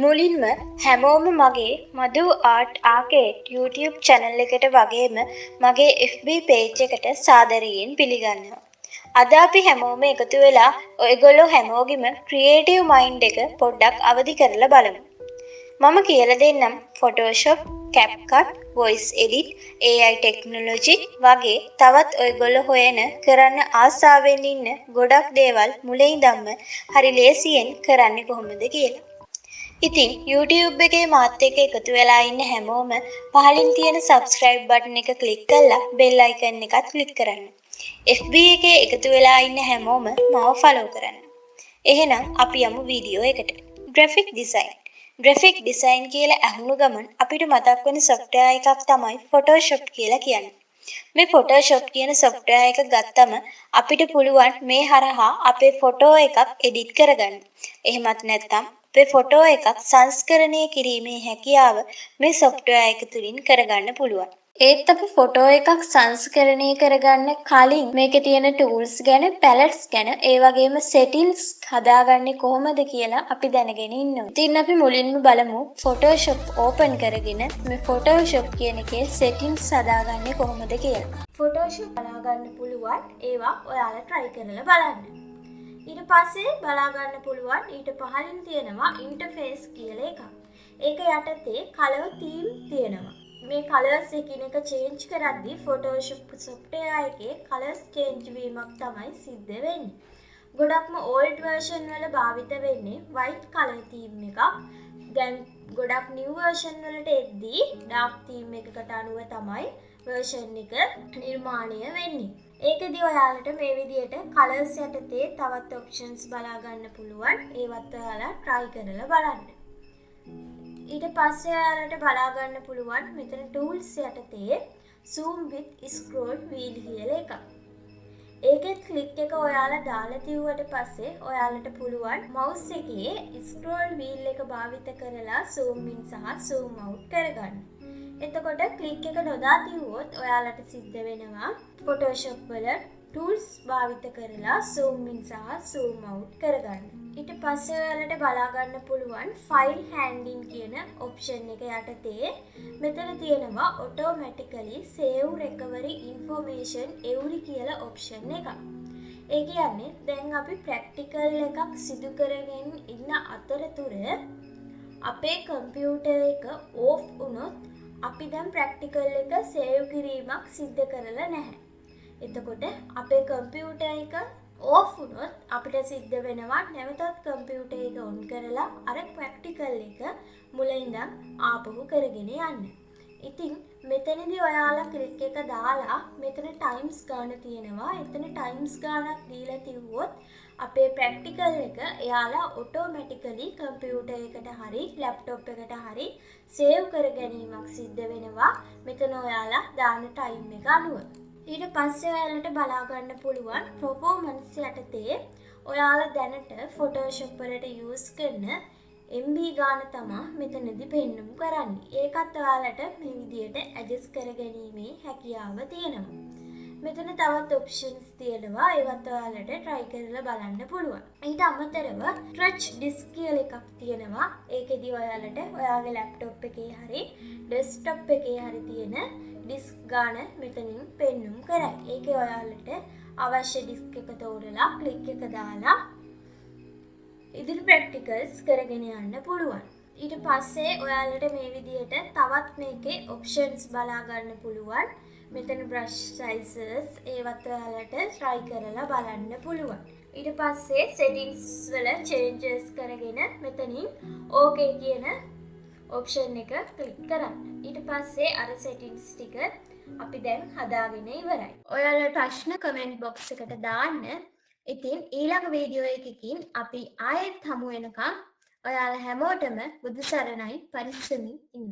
මුලින්ම හැමෝම මගේ මදු ආට් ආකේට් YouTube channel එකට වගේම මගේ FB page එකට සාදරයෙන් පිළිගන්නවා. අද අපි හැමෝම එකතු වෙලා ඔයගොල්ලෝ හැමෝගෙම ක්‍රියේටිව් මයින්ඩ් එක පොඩ්ඩක් අවදි කරලා බලමු. මම කියලා දෙන්නම් Photoshop, CapCut, Voice Edit, AI Technology වගේ තවත් ඔයගොල්ලෝ හොයන කරන්න ආසාවෙන් ඉන්න ගොඩක් දේවල් මුලින් ඉඳන්ම හරි ලේසියෙන් කරන්නේ කොහොමද කියලා. ඉතින් YouTube එකේ මාත් එක්ක එකතු වෙලා ඉන්න හැමෝම පහලින් තියෙන subscribe button එක click කරලා bell icon එකත් click කරන්න. FB එකේ එකතු වෙලා ඉන්න හැමෝම මාව follow කරන්න. එහෙනම් අපි යමු වීඩියෝ එකට. graphic design. graphic design කියලා අහුණු ගමන් අපිට මතක් වෙන software එකක් තමයි Photoshop කියලා කියන්නේ. මේ Photoshop කියන software එක ගත්තම අපිට පුළුවන් මේ හරහා අපේ ෆොටෝ එකක් edit කරගන්න. එහෙමත් නැත්නම් අපේ ෆොටෝ එකක් සංස්කරණය කිරීමේ හැකියාව මේ software එක තුලින් කරගන්න පුළුවන්. ඒත් අපි ෆොටෝ එකක් සංස්කරණය කරගන්න කලින් මේකේ තියෙන tools ගැන, palettes ගැන, ඒ වගේම settings හදාගන්නේ කොහොමද කියලා අපි දැනගෙන ඉන්න ඕනේ. ඉතින් අපි මුලින්ම බලමු Photoshop open කරගෙන මේ Photoshop කියන එකේ settings හදාගන්නේ කොහොමද කියලා. Photoshop බලාගන්න පුළුවන් ඒවා ඔයාලා try කරලා බලන්න. ඊට පස්සේ බලාගන්න පුළුවන් ඊට පහළින් තියෙනවා interface කියලා එකක්. ඒක යටතේ color theme තියෙනවා. මේ කලර්ස් එකිනෙක චේන්ජ් කරද්දී Photoshop software එකේ කලර්ස් චේන්ජ් වීමක් තමයි සිද්ධ වෙන්නේ. ගොඩක්ම old version වල භාවිත වෙන්නේ white color theme එකක්. දැන් ගොඩක් new version වලට එද්දී dark theme එකකට අනුව තමයි version එක නිර්මාණය වෙන්නේ. ඒකදී ඔයාලට මේ විදිහට කලර්ස් යටතේ තවත් options බලා ගන්න පුළුවන්. ඒවත් ඔයාලා try කරලා බලන්න. ඊට පස්සේ ඔයාලට බලා ගන්න පුළුවන් මෙතන tools යටතේ zoom with scroll wheel කියලා එකක්. ඒකෙත් click එක ඔයාලා දාලා තියුවට පස්සේ ඔයාලට පුළුවන් mouse එකේ scroll wheel එක භාවිත කරලා zoom in සහ zoom out කරගන්න. එතකොට click එක නොදා තියුවොත් ඔයාලට සිද්ධ වෙනවා Photoshop වල tools භාවිත කරලා zoom in සහ zoom out කරගන්න. ඊට පස්සේ ඔයාලට බලා ගන්න පුළුවන් file handling කියන option එක යටතේ මෙතන තියෙනවා automatically save recovery information every කියලා option එකක්. ඒ කියන්නේ දැන් අපි practical එකක් සිදු කරගෙන ඉන්න අතරතුර අපේ computer එක off වුණොත් අපි දැන් practical එක save කිරීමක් සිද්ධ කරලා නැහැ. එතකොට අපේ computer එක off වුණොත් අපිට සිද්ධ වෙනවා නැවතත් computer එක on කරලා අර practical එක මුල ඉඳන් ආපහු කරගෙන යන්න. ඉතින් මෙතනදී ඔයාලා click එක දාලා මෙතන times ගාන තියෙනවා. එතන times ගානක් දීලා තියුවොත් අපේ practical එක එයාලා automatically computer එකට හරි laptop එකට හරි save කර ගැනීමක් සිද්ධ වෙනවා. මෙතන ඔයාලා දාන time එක අනුව. ඊට පස්සේ ඔයාලට බලා ගන්න පුළුවන් performance යටතේ ඔයාලා දැනට Photoshop වලට use කරන MB ගාන තමයි මෙතනදී පෙන්වමු කරන්නේ. ඒකත් ඔයාලට මේ විදිහට adjust කරගැනීමේ හැකියාව තියෙනවා. මෙතන තවත් options තියෙනවා. ඒවත් ඔයාලට try කරලා බලන්න පුළුවන්. ඊට අමතරව stretch disk කියලා එකක් තියෙනවා. ඒකෙදි ඔයාලට ඔයාගේ laptop එකේ හරි desktop එකේ හරි තියෙන disk ගාන මෙතනින් පෙන්වුම් කරයි. ඒකේ ඔයාලට අවශ්‍ය disk එක තෝරලා click එක දාලා ඉදිරි practicals කරගෙන යන්න පුළුවන්. ඊට පස්සේ ඔයාලට මේ විදිහට තවත් මේකේ options බලා ගන්න පුළුවන්. මෙතන brush sizes ඒවත් ඔයාලට try කරලා බලන්න පුළුවන්. ඊට පස්සේ settings වල changes කරගෙන මෙතනින් okay කියන option එක click කරන්න. ඊට පස්සේ අර settings ටික අපි දැන් හදාගෙන ඉවරයි. ඔයාලා ප්‍රශ්න comment box එකට දාන්න. ඉතින් ඊළඟ වීඩියෝ එකකින් අපි ආයෙත් හමු වෙනකම් ඔයාලා හැමෝටම බුදු සරණයි පරිස්සමින් ඉන්න.